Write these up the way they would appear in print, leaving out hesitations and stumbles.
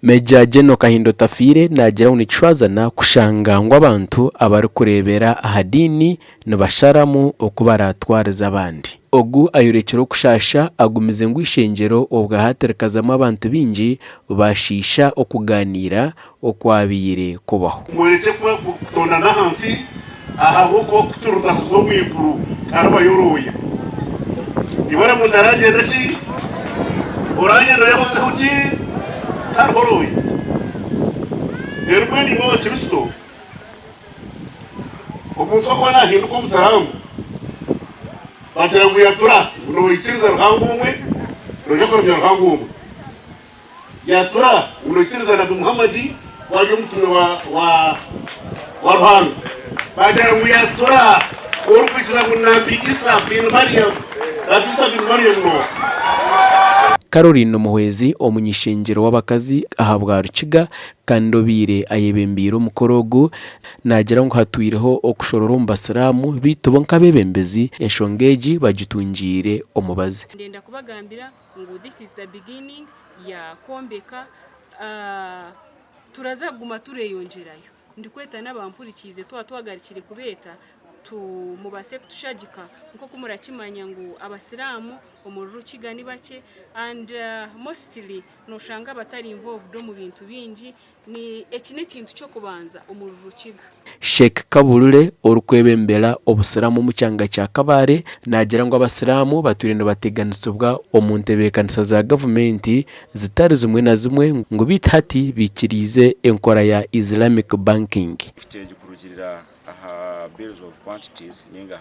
Meja General Kahinda Otafiire nagira unichwazana kushanga ngo abantu abari kurebera ahadini nabasharamu okubaratwariza abandi. Ogu ayurekero kushasha agumize ngo ishengero obwahaterekazamo abantu bingi bashisha okuganira okwabire kubaho. Murekye kutonda nahansi ahabo ko kuturuta kuzomwiguru karaba yoroya. Ibara mudaraje ndaki oranye ndo yabaze kuki karhoroye. Yerwe ni mwa Kristo. Omuntu akwana hindu ko musaramu. Batera kuyatura no ikiriza ruhangumwe roje ko ruhangumwe. Yatura no ikiriza na Muhammadi waje mtume wa ruhango. Batera kuyatura urukwiza kunabi Isa bin Maryam. Isa bin Maryam no. Caroline Muhwezi omunyishengero w'abakazi ahabwa Rukiga kandobire ayebembiro mukorogo nagira ngo hatwireho okushororo mbasiramu bitubo nkabebembezi enshongeji bagitungire omubazi. Ndenda kubagambira ngo this is the beginning ya kombeka turazaguma tureyongerayo ndikweta n'abampurikize twagarikire kubeta mubase kutushagika nko kumurakimanya ngo abasiramu omuru Rukiga ni bake and mostly noshanga batari involved mu bintu bingi ni ekine kintu cyo kubanza omuru Rukiga. Sheikh Kaburure orukwebembera obusiramu mu cyanga cya Kabare nagira ngo abasiramu baturinde bateganisubwa omuntebekanisa za government zitari zimwe na zimwe ngo bitati bikirize enkora ya Islamic banking. Bills of quantities ninga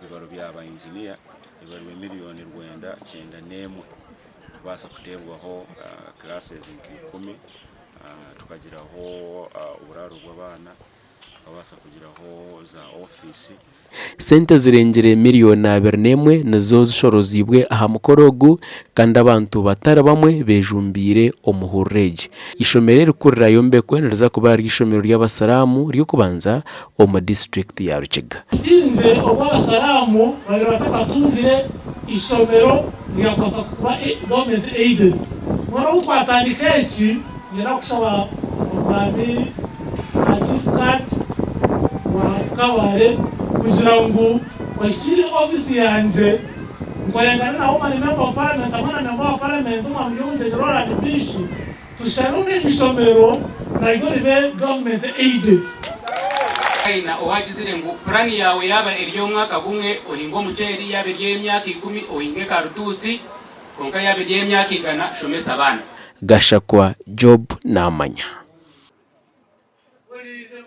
ibaro byaba engineer ibaro miliyoni Rwanda 9 basa kutebwaho classes 10 tukagiraho uburaro bw'abana abasa kugiraho za office. Sente zirengere miliyoni 21 nazo zishorozibwe aha mukorogu kandi abantu batara bamwe bejumbire omuhureje. Ishomero rikurira yombe kwenereza kuba ari ishomero ry'abasalamu ryo kubanza omu district ya Rukiga. Sinze obw'abasalamu bari batakatunzire ishomero ryakosa kuba government aided. Mwana ukwatandika eki yera kushaba omwami Chief wa Kabare kugira ngo wakiri office yanjye ngorengana na woman member of parliament amana member of parliament umwami y'umutegero and bishi tusharune ishomero na igoribe government aided. Na owagizire ngo plan yawe yaba eriyo mwaka gumwe ohingo muceri yabe ry'emyaka 10 ohinge karutusi konka yabe ry'emyaka 100 shomesa abana. Gashakwa Job Namanya. Where is the